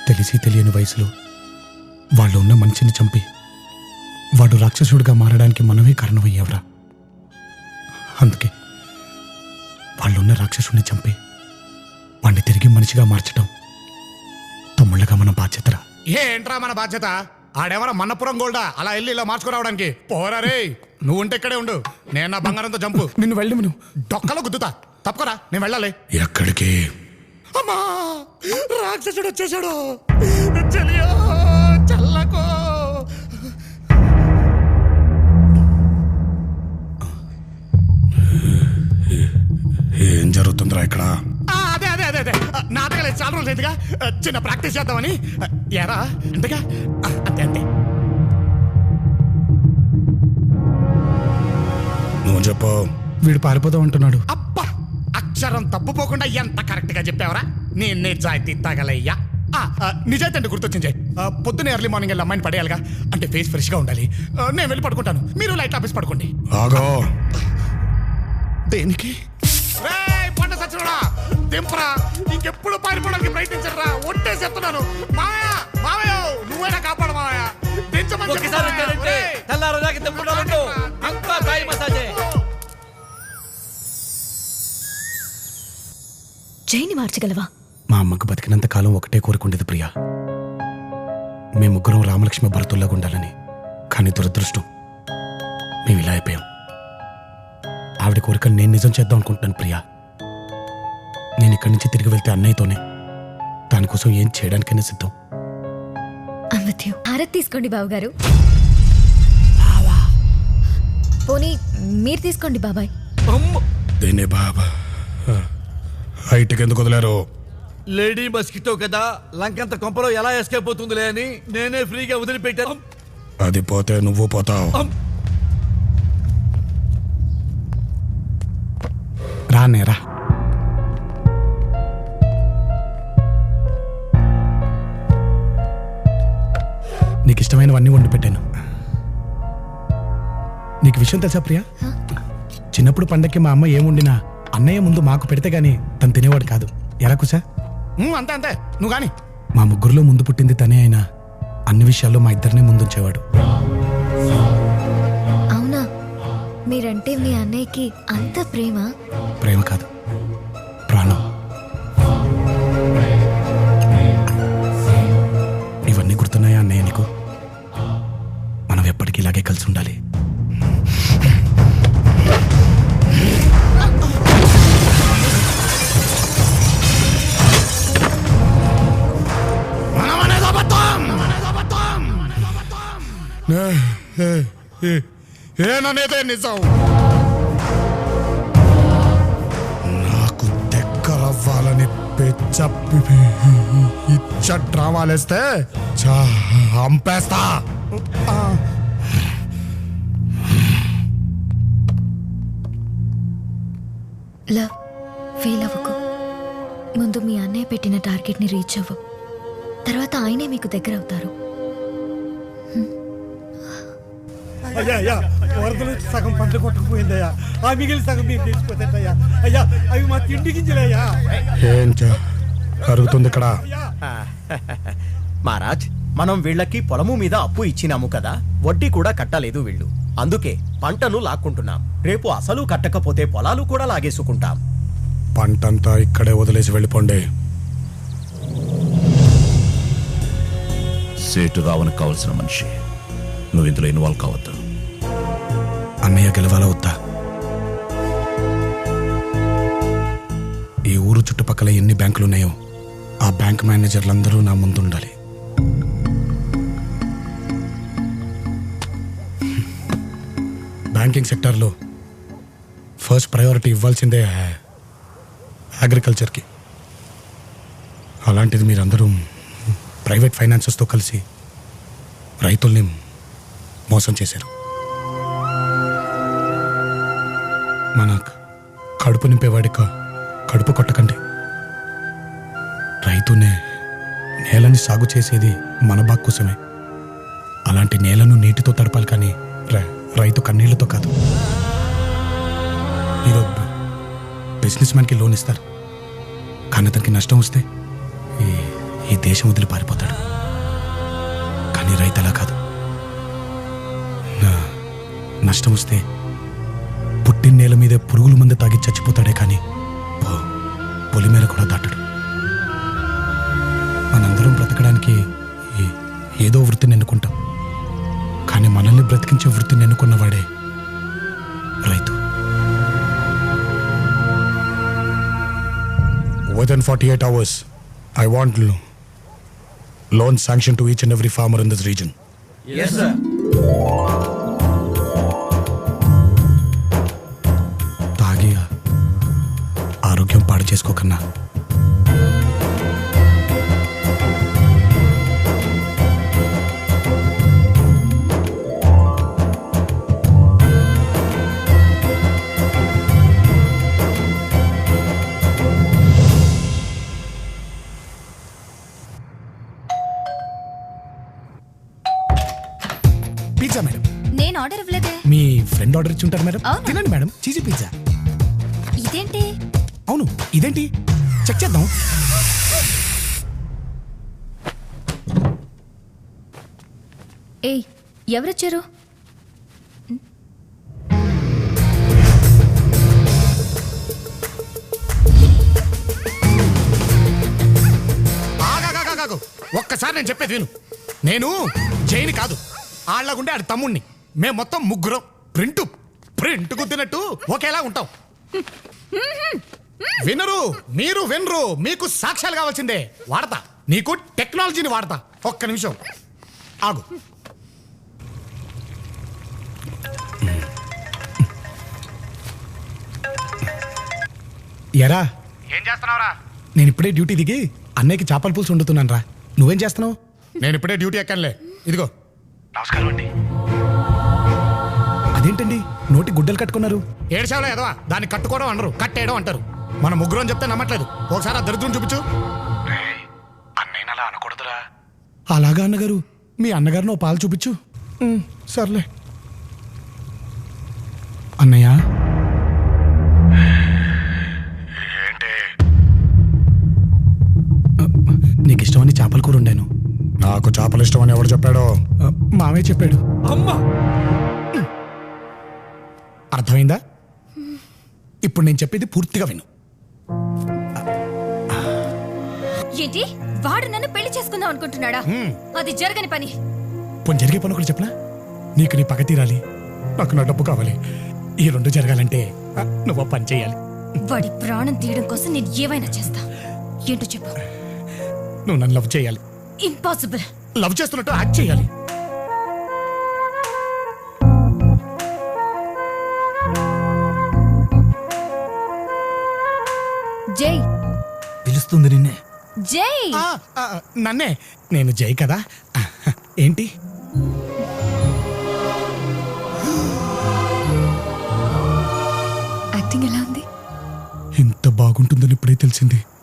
తెలిసి తెలియని వయసులో వాళ్ళు ఉన్న మనిషిని చంపి వాడు రాక్షసుడిగా మారడానికి మనమే కారణమయ్యావురా. అందుకే వాళ్ళున్న రాక్షసుడిని చంపి వాడిని తిరిగి మనిషిగా మార్చడం తమ్ముళ్ళగా మన బాధ్యతరా. ఏంట్రా మన బాధ్యత? ఆడేమన్నా మన్నపురం గోల్డా అలా వెళ్ళి ఇలా మార్చుకురావడానికి? పోరా రే, నువ్వు ఉంటే ఇక్కడే ఉండు. నేను నా బంగారంతో చంపు. నిన్ను వెళ్ళి నువ్వు డొక్కలో గుద్దుతా. తప్పుకోరా, నేను వెళ్ళాలి. ఎక్కడికి? అమ్మా, రాక్షసుడు వచ్చేసాడు. చెలియో, చల్లకో. ఏం జరుగుతుందిరా ఇక్కడ? అదే అదే అదే అదే నాటకాలు చాలా రోజులు లేదుగా, చిన్న ప్రాక్టీస్ చేద్దామని. ఎరా అంతేగా? అంతే అంతే. నువ్వు చెప్పు. వీడు పారిపోదాం అంటున్నాడు. అబ్బా, అక్షరం తప్పుపోకుండా ఎంత కరెక్ట్ గా చెప్పావరా. నేను నిజాయితీ తగలయ్యా. నిజాయితీ అంటే గుర్తొచ్చింది. పొద్దున్న ఎర్లీ మార్నింగ్ వెళ్ళి అమ్మాయిని పడేయాలిగా, అంటే ఫేస్ ఫ్రెష్ గా ఉండాలి. నేను వెళ్ళి పడుకుంటాను, మీరు లైట్ ఆఫీస్ పడుకోండి. ఆగో. దేనికి? పంట సచ్చినోడా, దింపరా. ఇంకెప్పుడు పారిపోవడానికి ప్రయత్నించరా. ఒట్టే చెప్తున్నాను. మావయ్య, మావయ్య, నువ్వైనా కాపాడు మావయ్య. దించమని జైని మార్చగలవా? మా అమ్మకు బతికినంత కాలం ఒకటే కోరుకుండేది ప్రియా, మేము ముగ్గురం రామలక్ష్మి భరతుల్లాగా ఉండాలని. కానీ దురదృష్టం, మేము ఇలా అయిపోయాం. ఆవిడ కోరికను నేను నిజం చేద్దాం అనుకుంటున్నాను ప్రియా. నేను ఇక్కడి నుంచి తిరిగి వెళ్తే అన్నయ్యతోనే. దానికోసం ఏం చేయడానికైనా సిద్ధం. హారతి తీసుకోండి బావగారు. పోనీ మీరు తీసుకోండి బాబాయ్. దేనే బాబా, హైట్కి ఎందుకు వదిలేరు? లేడీ మస్కిటో కదా, లంకంత కొంపలో ఎలా ఎస్కేప్ అవుతుందిలే అని నేనే ఫ్రీగా వదిలిపెట్టాను. అది పోతే నువ్వు పోతావు. రానేరా. నీకు ఇష్టమైనవన్నీ వండి పెట్టాను. నీకు విషయం తెలుసా ప్రియా? చిన్నప్పుడు పండక్కి మా అమ్మ ఏముండినా అన్నయ్య ముందు మాకు పెడితే గాని తను తినేవాడు కాదు. ఎలా కుసా? అంతే అంతే, నువ్వు గాని. మా ముగ్గురులో ముందు పుట్టింది తనే అయినా అన్ని విషయాల్లో మా ఇద్దరినే ముందుంచేవాడు. అవునా? మీరంటే మీ అన్నయ్యకి అంత ప్రేమ? ప్రేమ కాదు, ప్రాణం. ఇవన్నీ గుర్తున్నాయా అన్నయ్య నీకు? మనం ఎప్పటికీ ఇలాగే కలిసి ఉండాలి. ఏననేదే నిజం. నాకు దగ్గరవ్వాలని ఇచ్చ డ్రామాలేస్తే చంపేస్తా. లవ్, ఫీల్ అవ్వకు. ముందు మీ అన్నయ్య పెట్టిన టార్గెట్ని రీచ్ అవ్వు, తర్వాత ఆయనే మీకు దగ్గర అవుతారు. అయ్యా, వరదలు సగం పంట కొట్టుకుపోయిందయ్యా. ఆ మిగిలిన సగం మీరు తెచ్చిపోతాయ్యా. అయ్యా, అవి మా తిండి గింజలయ్యా. ఏం జరుగుతుంది ఇక్కడ? మహారాజ్, మనం వీళ్ళకి పొలము మీద అప్పు ఇచ్చినాము కదా, వడ్డీ కూడా కట్టలేదు వీళ్ళు. అందుకే పంటను లాక్కుంటున్నాం. రేపు అసలు కట్టకపోతే పొలాలు కూడా లాగేసుకుంటాం. పంటంతా ఇక్కడే వదిలేసి వెళ్ళిపోండి. సేటు రావణకు కావలసిన మనిషి నువ్వు ఇందులో ఇన్వాల్వ్ కావద్దు. అన్నయ్య గెలవాలా వద్దా? ఈ ఊరు చుట్టుపక్కల ఎన్ని బ్యాంకులున్నాయో ఆ బ్యాంక్ మేనేజర్లందరూ నా ముందు ఉండాలి. బ్యాంకింగ్ సెక్టార్లో ఫస్ట్ ప్రయారిటీ ఇవ్వాల్సిందే అగ్రికల్చర్కి. అలాంటిది మీరందరూ ప్రైవేట్ ఫైనాన్సెస్తో కలిసి రైతుల్ని మోసం చేశారు. మన కడుపు నింపేవాడి కడుపు కొట్టకండి. రైతునే నేలని సాగు చేసేది మన బాగు కోసమే. అలాంటి నేలను నీటితో తడపాలి, కానీ రైతు కన్నీళ్లతో కాదు. మీరు బిజినెస్ మ్యాన్కి లోన్ ఇస్తారు, కానీ అతనికి నష్టం వస్తే ఈ దేశం వదిలి పారిపోతాడు. కానీ రైతు అలా కాదు. నష్టం వస్తే పుట్టిన నేల మీదే పురుగుల మందు తాగి చచ్చిపోతాడే కానీ పొలి మేర కూడా దాటడు. మనందరం బ్రతకడానికి ఏదో వృత్తిని ఎన్నుకుంటాం, కానీ మనల్ని బ్రతికించే వృత్తిని ఎన్నుకున్నవాడే రైతు. Within 48 hours, I want loan sanction to each and every farmer in this region. Yes, sir. తాగి ఆరోగ్యం పాడు చేసుకోకన్నా పిజ్జా మేడం. నేను ఆర్డర్ ఇవ్వలేదే. మీ ఫ్రెండ్ ఆర్డర్ ఇచ్చి ఉంటారు మేడం. అవునా? తినండి మేడం, చీజీ పిజ్జా. ఇదేంటి? అవును, ఇదేంటి? చెక్ చేద్దాం. ఏయ్, ఎవరొచ్చారు? ఆగాగాగాగాగు. ఒక్కసారి నేను చెప్పేది విను. నేను జైని కాదు, ఆళ్ళగుండే ఆడి తమ్ముణ్ణి. మేము మొత్తం ముగ్గురం ప్రింట్ గుద్దినట్టు ఒకేలా ఉంటాం. వినరు, మీరు వినరు. మీకు సాక్ష్యాలు కావాల్సిందే. వాడతా, నీకు టెక్నాలజీని వాడతా. ఒక్క నిమిషం ఆగు. ఎరా, ఏం చేస్తున్నావురా? నేను ఇప్పుడే డ్యూటీ దిగి అన్నయ్యకి చేపల పులుసు వండుతున్నాను రా. నువ్వేం చేస్తున్నావు? నేను ఇప్పుడే డ్యూటీ ఎక్కనులే. ఇదిగో. నమస్కారం అండి. అదేంటండి నోటి గుడ్డలు కట్టుకున్నారు? ఏడ్చావులే ఎదవా, దాన్ని కట్టుకోవడం అనరు, కట్టేయడం అంటారు. మన ముగ్గురు అని చెప్తే నమ్మట్లేదు. ఒకసారి ఆ దరిద్రం చూపించు. అన్నయ్య అలా అనకూడదురా. అలాగా అన్నగారు, మీ అన్నగారిని ఓ పాలు చూపించు. సర్లే అన్నయ్య. నీకు ఇష్టమని చేపల కూర వండాను. నాకు చేపలు ఇష్టం అని ఎవరు చెప్పాడో? మావే చెప్పాడు. అమ్మా, అర్థమైందా? ఇప్పుడు నేను చెప్పేది పూర్తిగా విను. ఏంటి? వాడు నన్ను పెళ్లి చేసుకుందాం అనుకుంటున్నాడా? అది జరగని పని. పోనీ జరిగే పని ఒకటి చెప్పనా? నీకు నీ పగ తీరాలి, నాకు నా డబ్బు కావాలి. ఈ రెండు జరగాలంటే నువ్వు పని చేయాలి. వాడి ప్రాణం తీయడం కోసం నేను ఏవైనా చేస్తా. ఏంటో చెప్పు. నువ్వు నన్ను లవ్ చేయాలి. ఇంపాసిబుల్. లవ్ చేస్తున్నట్టు యాక్ట్ చేయాలి. జై పిలుస్తుంది నిన్నే. జై. నన్నే. నేను జై కదా. ఏంటి? యాక్టింగ్ ఎలా ఉంది? ఇంత బాగుంటుందని ఇప్పుడే తెలిసింది.